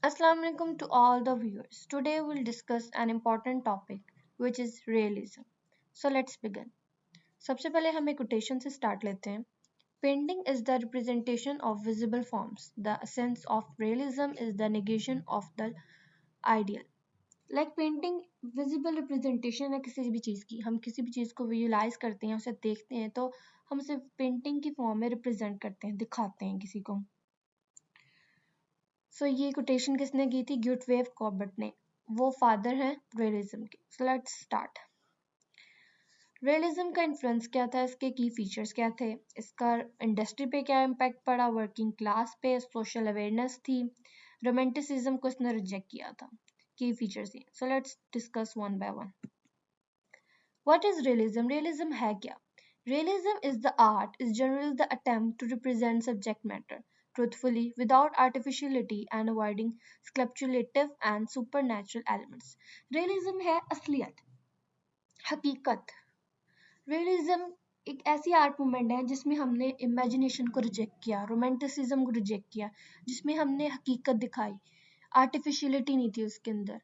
Assalamu alaikum to all the viewers. Today we'll discuss an important topic which is realism. So let's begin. सबसे पहले हम एक quotation से start लेते हैं. Painting is the representation of visible forms. The essence of realism is the negation of the ideal. Like painting visible representation है किसी भी चीज़ की. हम किसी भी चीज़ को visualize करते हैं, उसे देखते हैं तो हम उसे painting की form में represent करते हैं, दिखाते हैं किसी को. सो ये कोटेशन किसने की थी? ग्यूटवेव कॉर्बेट ने. वो फादर हैं रियलिज्म के. So let's start. रियलिज्म का इन्फ्लुएंस क्या था, इसके की फीचर्स क्या थे, इसका इंडस्ट्री पे क्या इम्पैक्ट पड़ा, वर्किंग क्लास पे, सोशल अवेयरनेस थी, रोमांटिसिज्म को इसने रिजेक्ट किया था. की फीचर्स ये. So let's discuss one by one. What is realism? Realism है क्या? Realism is the art, is generally the attempt to represent subject matter truthfully without artificiality and avoiding speculative and supernatural elements. Realism है असलियत, हकीकत. Realism एक ऐसी art movement है जिसमें हमने इमेजिनेशन को रिजेक्ट किया, रोमांटिसिज्म को रिजेक्ट किया, जिसमें हमने हकीकत दिखाई. आर्टिफिशियलिटी नहीं थी उसके अंदर,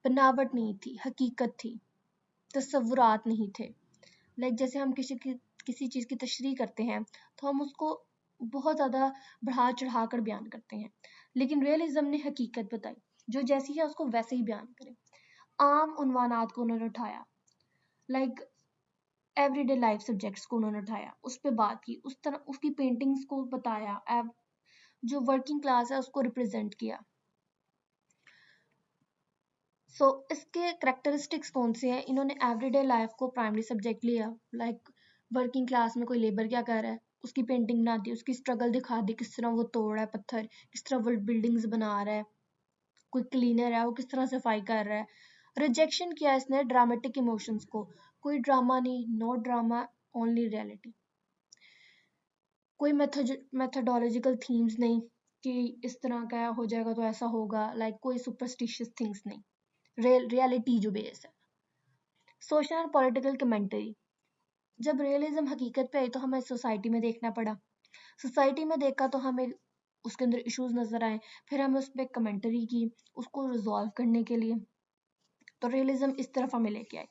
बनावट नहीं थी, हकीकत थी, तस्वुरात नहीं थे. जैसे हम किसी चीज़ की तशरीह करते हैं तो हम उसको बहुत ज़्यादा बढ़ा चढ़ा कर बयान करते हैं, लेकिन रियलिज्म ने हकीकत बताई, जो जैसी है उसको वैसे ही बयान करें. आम उन्वानात को उन्होंने उठाया, एवरीडे लाइफ सब्जेक्ट्स को उन्होंने उठाया, उस पर बात की, उस तरह उसकी पेंटिंग्स को बताया, जो वर्किंग क्लास है उसको रिप्रेजेंट किया. इसके करेक्टरिस्टिक्स कौन से हैं? इन्होंने एवरीडे लाइफ को प्राइमरी सब्जेक्ट लिया. वर्किंग क्लास में कोई लेबर क्या कर रहा है उसकी पेंटिंग बना दी, उसकी स्ट्रगल दिखा दी, किस तरह वो तोड़ रहा है पत्थर, किस तरह वो बिल्डिंग्स बना रहा है. कोई क्लीनर है वो किस तरह सफाई कर रहा है. रिजेक्शन किया इसने ड्रामेटिक इमोशंस को. कोई ड्रामा नहीं, नो ड्रामा, ओनली रियलिटी. कोई मेथोडोलॉजिकल थीम्स नहीं कि इस तरह का हो जाएगा तो ऐसा होगा, कोई सुपरस्टिशियस थिंग्स नहीं. रियलिटी जो बेस है. Social and political commentary. जब रियलिज्म हकीकत पे आई तो हमें सोसाइटी में देखना पड़ा. सोसाइटी में देखा तो हमें उसके अंदर इश्यूज नजर आए, फिर हमने उस पर कमेंट्री की उसको रिजॉल्व करने के लिए. तो रियलिज्म इस तरफ हमें लेके आए.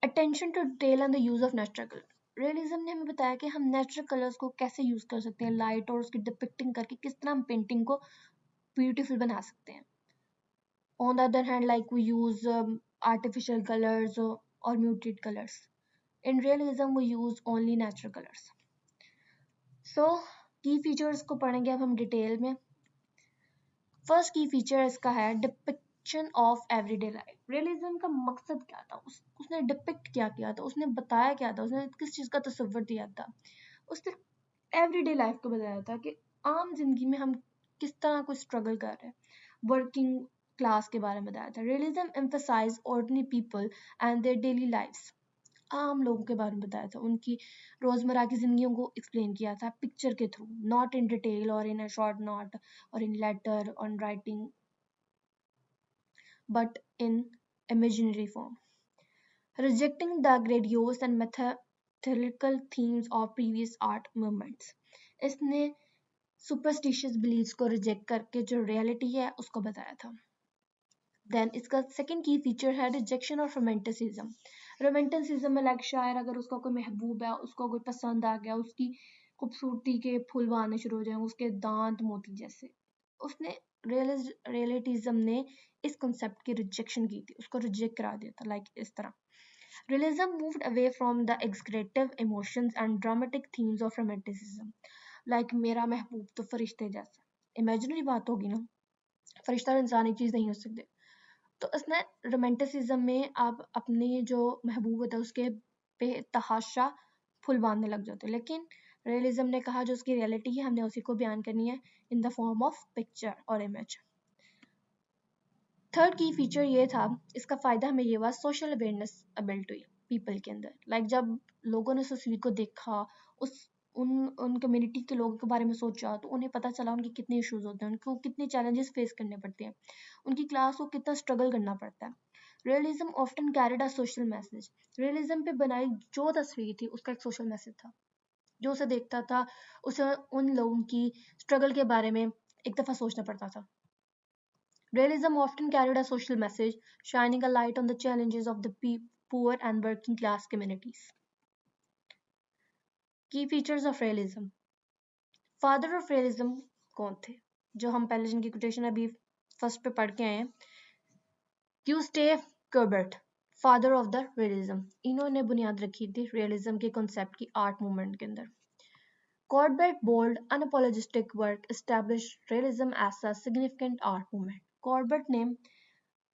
Attention to detail and the use of natural colour. Realism ने हमें बताया कि हम नेचुरल कलर्स को कैसे यूज कर सकते हैं, लाइट और उसकी डिपिक्टिंग करके किस तरह हम पेंटिंग को ब्यूटीफुल बना सकते हैं. On the other hand, we use artificial colors or muted colors. In realism, we use only natural colors. So, key features को पढ़ेंगे अब हम डिटेल में. फर्स्ट की फीचर इसका है depiction of everyday life. Realism का मकसद क्या था? उसने डिपिक्ट क्या किया था, उसने बताया क्या था, उसने किस चीज़ का तस्वर दिया था. उसने एवरीडे लाइफ को बताया था कि आम जिंदगी में हम किस तरह कोई स्ट्रगल कर रहे हैं. वर्किंग क्लास के बारे में बताया था. Realism emphasise ordinary people and their daily lifes. आम लोगों के बारे में बताया था, उनकी रोजमर्रा की जिंदगियों को एक्सप्लेन किया था पिक्चर के थ्रू, नॉट इन डिटेल और इन अ शॉर्ट नोट और in letter on writing, but in imaginary form. Rejecting the grandiose and methodical themes of previous art movements. इसने सुपरस्टिशियस बिलीव्स को रिजेक्ट करके जो रियलिटी है उसको बताया था. देन इसका सेकंड की फीचर है रिजेक्शन ऑफ रोमांटिसिज्म. रोमांटिसिज्म में शायर अगर उसका कोई महबूब है, उसको कोई पसंद आ गया, उसकी खूबसूरती के फूल आने शुरू हो जाए, उसके दांत मोती जैसे, उसने रियलिटिज्म ने इस कॉन्सेप्ट की रिजेक्शन की थी, उसको रिजेक्ट करा दिया था. इस तरह realism moved away from the exaggerative emotions and dramatic themes of romanticism. मेरा महबूब तो फरिश्ते जैसा, इमेजिनरी बात होगी ना, फरिश्ता इंसानी चीज नहीं हो सकती. तो इसने रोमांटिसिज्म में आप अपने जो महबूब होता है उसके पे तहाशा फुल बांधने लग जाते. लेकिन रियलिज्म ने कहा जो उसकी रियलिटी है हमने उसी को बयान करनी है in the form of picture और इमेज. थर्ड की फीचर ये था, इसका फायदा हमें ये हुआ, सोशल अवेयरनेस बिल्ट हुई पीपल के अंदर. जब लोगों ने उस तस्वीर को देखा, उन कम्युनिटी के लोगों के बारे में सोचा, तो उन्हें पता चला उनके कितने इश्यूज होते हैं, उनको कितने चैलेंजेस फेस करने पड़ते हैं, उनकी क्लास को कितना स्ट्रगल करना पड़ता है. Realism often carried a social message. Realism पे बनाई जो तस्वीर थी उसका एक सोशल मैसेज था. जो उसे देखता था उसे उन लोगों की स्ट्रगल के बारे में एक दफ़ा सोचना पड़ता था. Realism often carried a social message, shining a light on the challenges of the poor and working class communities. Key features of realism. Father of realism कौन थे? जो हम पहले जिनकी कोटेशन अभी फर्स्ट पे पढ़ के आए हैं, ग्यूस्टेव कर्बर्ट, फादर ऑफ द रियलिज्म। इन्होंने बुनियाद रखी थी रियलिज्म के कॉन्सेप्ट की आर्ट मूवमेंट के अंदर। Courbet bold unapologetic work established realism as a significant art movement. Courbet ने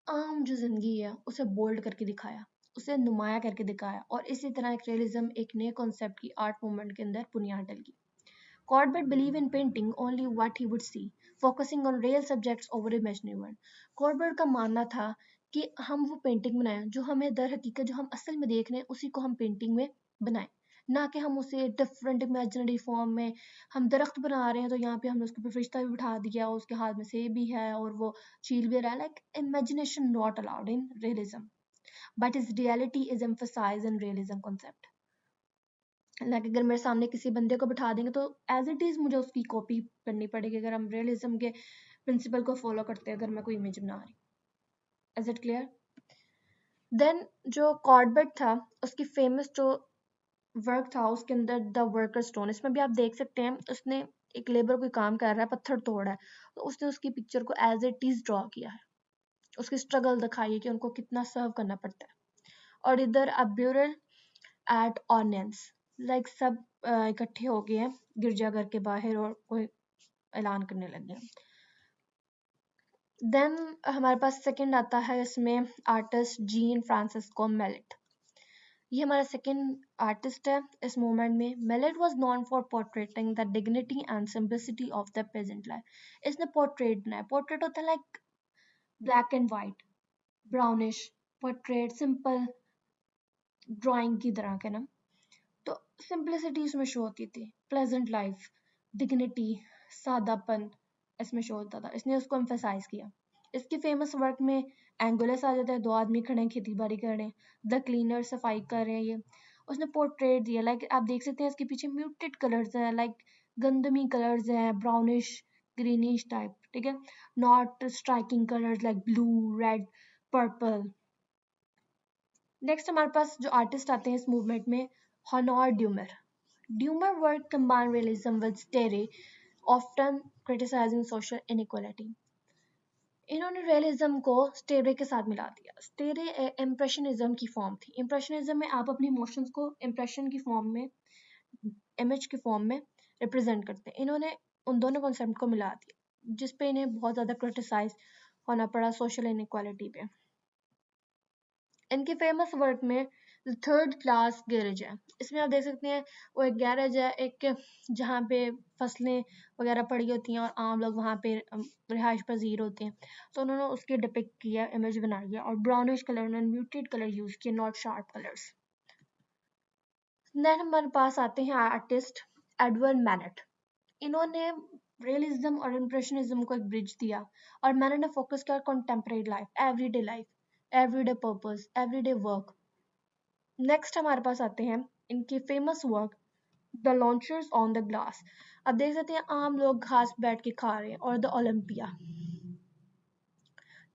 आम जो जिंदगी है उसे बोल्ड करके दिखाया, उसे नुमाया करके दिखाया, और इसी तरह एक रियलिज्म एक नए कॉन्सेप्ट की आर्ट मूवमेंट के अंदर बुनियाद डली। Corbett believed in painting only what he would see, focusing on real subjects over imaginary one. Corbett का मानना था कि हम वो पेंटिंग बनाएं जो हमें दर हकीकत जो हम असल में देख रहे हैं उसी को हम पेंटिंग में बनाएं, ना कि हम उसे डिफरेंट इमेजिनरी फॉर्म में, हम दरख्त बना रहे हैं तो यहाँ पे हमने उसके ऊपर फरिश्ता भी बिठा दिया, उसके हाथ में सेब भी है और वो चील भी रहा है। Like imagination not allowed in realism, but is reality is emphasized in realism concept. Like अगर मेरे सामने किसी बंदे को बिठा देंगे तो एज इट इज मुझे उसकी कॉपी करनी पड़ेगी, अगर हम रियलिज्म के प्रिंसिपल को फॉलो करते हैं, अगर मैं कोई इमेज बना रही। Is it clear? देन जो कॉर्बेट था उसकी फेमस जो वर्क था उसके अंदर द वर्कर स्टोन, इसमें भी आप देख सकते हैं उसने एक लेबर कोई काम कर रहा है, पत्थर तोड़ रहा है, तो उसने उसकी पिक्चर को एज इट इज ड्रॉ किया है, उसकी स्ट्रगल दिखाई है कि उनको कितना सर्व करना पड़ता है। और इधर अ ब्यूरल एट ऑनियंस, लाइक सब इकट्ठे हो गए हैं गिरजाघर के बाहर और कोई ऐलान करने लगे। देन हमारे पास सेकंड आता है इसमें आर्टिस्ट जीन फ्रांसिस्को मेलेट। ये हमारा सेकंड आर्टिस्ट है इस मूवमेंट में। Millet was known for portraying the dignity and simplicity of the present life. इसने पोर्ट्रेट बनाया, पोर्ट्रेट होता है like black and white, brownish portrait, simple drawing की तरह के ना, तो सिंपलिसिटी इसमें शो होती थी, प्लेजेंट लाइफ, डिग्निटी, सादापन इसमें शो होता था, इसने उसको एम्फेसाइज किया। इसकी फेमस वर्क में एंगुलस आ जाता है, दो आदमी खड़े हैं खेती बाड़ी कर रहे हैं, द क्लीनर सफाई कर रहे हैं, ये उसने पोर्ट्रेट दिया। लाइक आप देख सकते हैं इसके पीछे म्यूटेड कलर्स हैं, लाइक गंदमी कलर्स हैं, ब्राउनिश ग्रीनिश टाइप, ठीक है, not striking colours like blue, red, purple. Next हमारे पास जो आर्टिस्ट आते हैं इस मूवमेंट में, Honore Daumier. Daumier work combined realism with Stere, often criticizing social inequality. इन्होंने रियलिज्म को स्टेरे के साथ मिला दिया। स्टेरे इम्प्रेशनिज्म की फॉर्म थी। इम्प्रेशनिज्म में आप अपनी इमोशंस को इम्प्रेशन की फॉर्म में, इमेज की फॉर्म में रिप्रेजेंट करते हैं। इन्होंने उन दोनों कॉन्सेप्ट को मिला दिया, जिस पे इन्हें बहुत ज़्यादा क्रिटिसाइज होना पड़ा सोशल इनइक्वालिटी पे। इनके फेमस वर्क में थर्ड क्लास गैरेज है। इसमें आप देख सकते हैं वो एक गैरेज है, एक जहाँ पे फसलें वगैरह पड़ी होती हैं और आम लोग वहाँ पे रिहाइश पजीर होते हैं, तो उन्होंने उसके डिपिक्ट किया, इमेज बनाई है, और ब्राउनिश कलर उन्होंने म्यूटेड कलर यूज किए, नॉट शार्प कलर्स। देन हमारे पास आते हैं आर्टिस्ट एडवर्ड मैनेट। इन्होंने रियलिज्म और इम्प्रेशनिज्म को एक ब्रिज दिया, और मैनेट ने फोकस किया contemporary life, life, everyday purpose, everyday work. Next हमारे पास आते हैं इनकी famous work the launchers on the glass. अब देख सकते हैं आम लोग घास बैठ के खा रहे हैं, और the Olympia.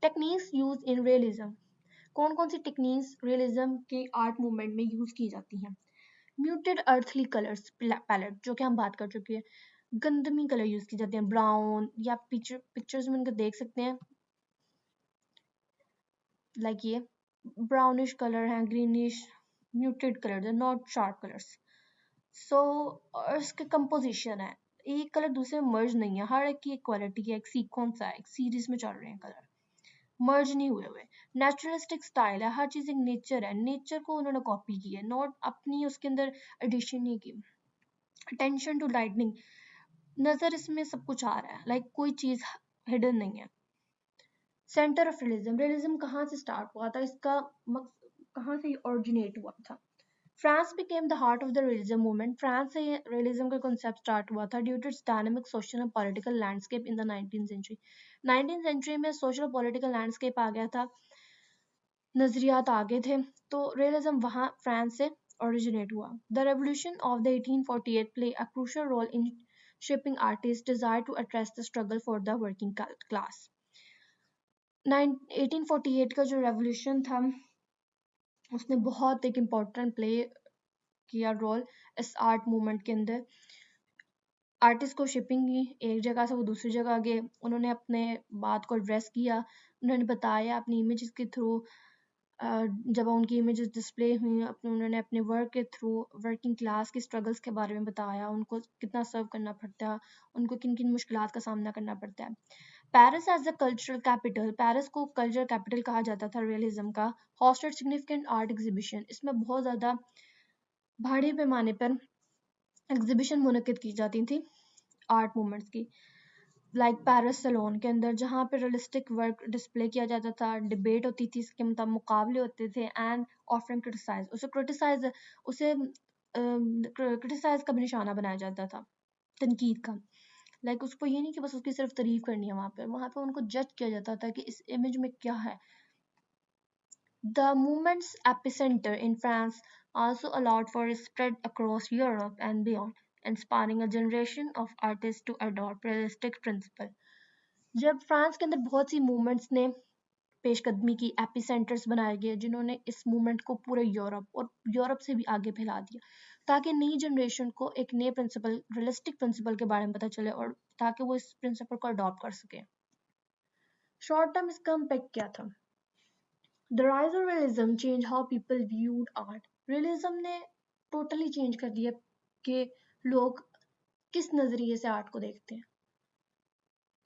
Techniques use in realism. कौन कौन सी टेक्निक्स रियलिज्म के आर्ट मूवमेंट में यूज की जाती हैं? म्यूटेड अर्थली कलर्स पैलेट, जो कि हम बात कर चुके हैं। गंदमी कलर यूज की जाते हैं, ब्राउन, या पिक्चर्स में इनको देख सकते हैं, लाइक ये ब्राउनिश कलर है, ग्रीनिश, म्यूटेड कलर है, नॉट शार्प कलर्स। सो और इसके कंपोजिशन है, एक कलर दूसरे में मर्ज नहीं है, हर एक की एक क्वालिटी है, एक सीक्वेंस है, एक सीरीज में चल रहे हैं कलर, मर्ज नहीं हुए हुए। नेचुरलिस्टिक स्टाइल है, हर चीज एक नेचर है, नेचर को उन्होंने कॉपी की है, नॉट अपनी उसके अंदर एडिशन नहीं की। अटेंशन टू लाइटनिंग, नजर इसमें सब कुछ आ रहा है, लाइक कोई चीज हिडन नहीं है। सेंटर ऑफ रियलिज्म, रियलिज्म कहाँ से स्टार्ट हुआ था, इसका कहाँ से ओरिजिनेट हुआ था? France became the heart of the realism movement. France से realism का concept start हुआ था due to its dynamic social and political landscape in the 19th century. 19th century में social political landscape आ गया था, नजरियात आ गए थे, तो realism वहाँ फ्रांस से originate हुआ. The revolution of the 1848 play a crucial role in shaping artists' desire to address the struggle for the working class. 1848 का जो रेवोल्यूशन था उसने बहुत एक इम्पोर्टेंट प्ले किया रोल इस आर्ट मूवमेंट के अंदर। आर्टिस्ट को शिपिंग की, एक जगह से वो दूसरी जगह गए, उन्होंने अपने बात को एड्रेस किया, उन्होंने बताया अपनी इमेजेस के थ्रू। जब उनकी इमेजेस डिस्प्ले हुई अपने, उन्होंने अपने वर्क के थ्रू वर्किंग क्लास की स्ट्रगल्स के बारे में बताया, उनको कितना सर्व करना पड़ता है, उनको किन किन मुश्किलात का सामना करना पड़ता है। Paris as a cultural capital, Paris को कल्चरल कैपिटल कहा जाता था रियलिज्म का, हॉस्टेड सिग्निफिकेंट आर्ट एग्जीबिशन, इसमें बहुत ज़्यादा भारी पैमाने पर एग्जीबिशन मुनक्किद की जाती थी आर्ट मूवमेंट्स की, लाइक पेरिस सलोन के अंदर, जहाँ पे रियलिस्टिक वर्क डिस्प्ले किया जाता था, डिबेट होती थी, इसके मतलब मुकाबले होते थे, एंड ऑफरिंग क्रिटिसाइज, उसे क्रिटिसाइज का भी निशाना बनाया जाता था, तनकीद का। लाइक उसको ये नहीं कि बस उसकी सिर्फ तारीफ करनी है, वहाँ पे उनको जज किया जाता था कि इस इमेज में क्या है। The movement's epicenter in France also allowed for its spread across Europe and beyond, inspiring a generation of artists to adopt realistic principle. जब फ्रांस के अंदर बहुत सी मूवमेंट्स ने पेशकदमी की, एपिसेंटर्स बनाए गए जिन्होंने इस मूवमेंट को पूरे यूरोप और यूरोप से भी आगे फैला दिया, ताकि नई जनरेशन को एक नए प्रिंसिपल, रियलिस्टिक प्रिंसिपल के बारे में पता चले और ताकि वो इस प्रिंसिपल को अडॉप्ट कर सके। शॉर्ट टर्म इसका इम्पैक्ट क्या था? The rise of realism changed how people viewed art. Realism ने टोटली चेंज कर दिया कि लोग किस नजरिए से आर्ट को देखते हैं।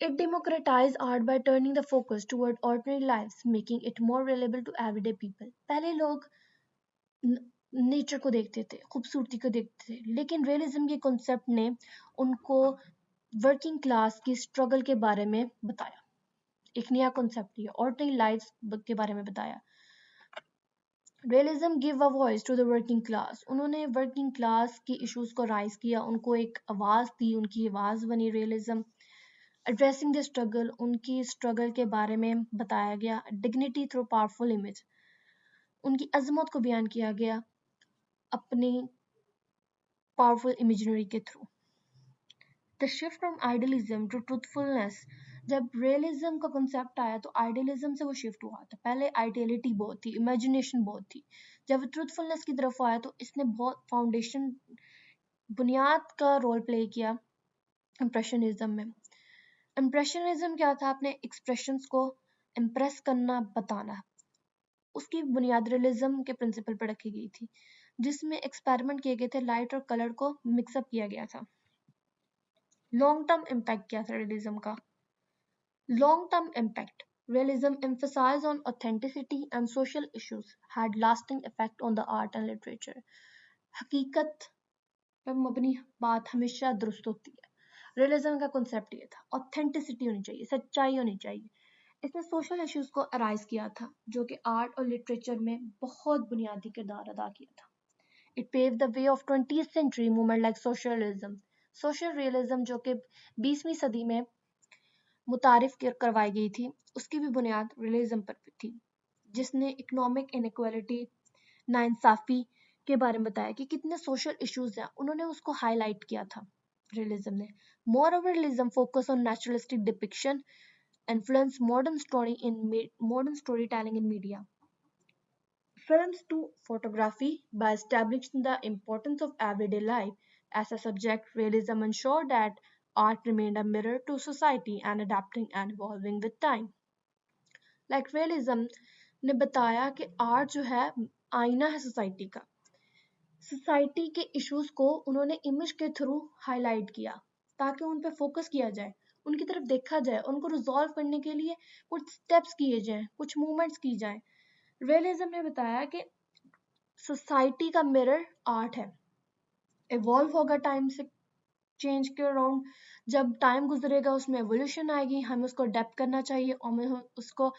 It democratized art by turning the focus toward ordinary lives, making it more relatable to everyday people. पहले लोग नेचर को देखते थे, खूबसूरती को देखते थे, लेकिन रियलिज्म के कॉन्सेप्ट ने उनको वर्किंग क्लास की स्ट्रगल के बारे में बताया, एक नया कॉन्सेप्ट लिया, ऑर्डिनरी लाइफ के बारे में बताया। Realism give a voice to the working class, उन्होंने वर्किंग क्लास की इश्यूज को राइज किया, उनको एक आवाज दी, उनकी आवाज बनी रियलिज्म। एड्रेसिंग द स्ट्रगल, उनकी स्ट्रगल के बारे में बताया गया। डिग्निटी थ्रू पावरफुल इमेज, उनकी अजमत को बयान किया गया अपनी पावरफुल इमेजनरी के थ्रू। The shift from idealism to truthfulness, जब रियलिज्म का कंसेप्ट आया तो आइडियलिज्म से वो शिफ्ट हुआ था। पहले आइडियलिटी बहुत थी, इमेजिनेशन बहुत थी, जब ट्रूथफुलनेस की तरफ आया तो इसने बहुत फाउंडेशन, बुनियाद का रोल प्ले किया इम्प्रेशनिज्म में। इम्प्रेशनिज्म क्या था? अपने एक्सप्रेशंस को इम्प्रेस करना, बताना, उसकी बुनियाद रियलिज्म के प्रिंसिपल पर रखी गई थी, जिसमें एक्सपेरिमेंट किए गए थे, लाइट और कलर को मिक्सअप किया गया था। लॉन्ग टर्म इम्पैक्ट क्या था रियलिज्म का? Long term impact. Realism emphasized on authenticity and social issues had lasting effect on the art and literature. हकीकत पर मबनी बात हमेशा दुरुस्त होती है। रियलिज्म का कॉन्सेप्ट ये था, ऑथेंटिसिटी होनी चाहिए, सच्चाई होनी चाहिए। इसने सोशल इश्यूज को अराइज किया था, जो कि आर्ट और लिटरेचर में बहुत बुनियादी किरदार अदा किया था। It pave the way of 20th century movement like socialism. Social realism जो कि 20वीं सदी में मुतारिफ करवाई गई थी, उसकी भी बुनियाद रियलिज्म पर थी, जिसने इकोनॉमिक इनइक्वालिटी, नाइंसाफी के बारे में बताया कि कितने सोशल इश्यूज हैं, उन्होंने उसको हाईलाइट किया था रियलिज्म ने। More over realism focus on naturalistic depiction, influence modern story telling in media, films to photography. By establishing the importance of everyday life as a subject, realism ensured that art remained a mirror to society and adapting and evolving with time. Like realism ने बताया कि art जो है आईना है society का, society के issues को उन्होंने इमेज के थ्रू हाईलाइट किया ताकि उन पे फोकस किया जाए, उनकी तरफ देखा जाए, उनको रिजॉल्व करने के लिए कुछ स्टेप्स किए जाएं, कुछ मूवमेंट्स की जाएं। रियलिज्म ने बताया कि सोसाइटी का मिरर आर्ट है, इवॉल्व होगा टाइम से, चेंज के अराउंड, जब टाइम गुजरेगा उसमें एवोल्यूशन आएगी, हमें उसको अडेप्ट करना चाहिए और हमें उसको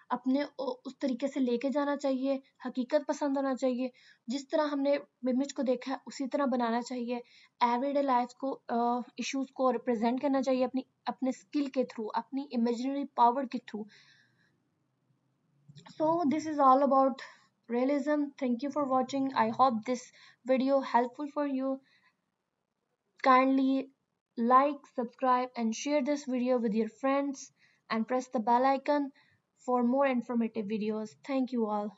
अपने उस तरीके से लेके जाना चाहिए, हकीकत पसंद आना चाहिए, जिस तरह हमने इमेज को देखा है उसी तरह बनाना चाहिए, एवरीडे लाइफ को, इश्यूज को रिप्रेजेंट करना चाहिए अपने स्किल के थ्रू, अपनी इमेजिनरी पावर के through. So this is all about realism. Thank you for watching. I hope this video helpful for you. Kindly like, subscribe and share this video with your friends and press the bell icon for more informative videos. Thank you all.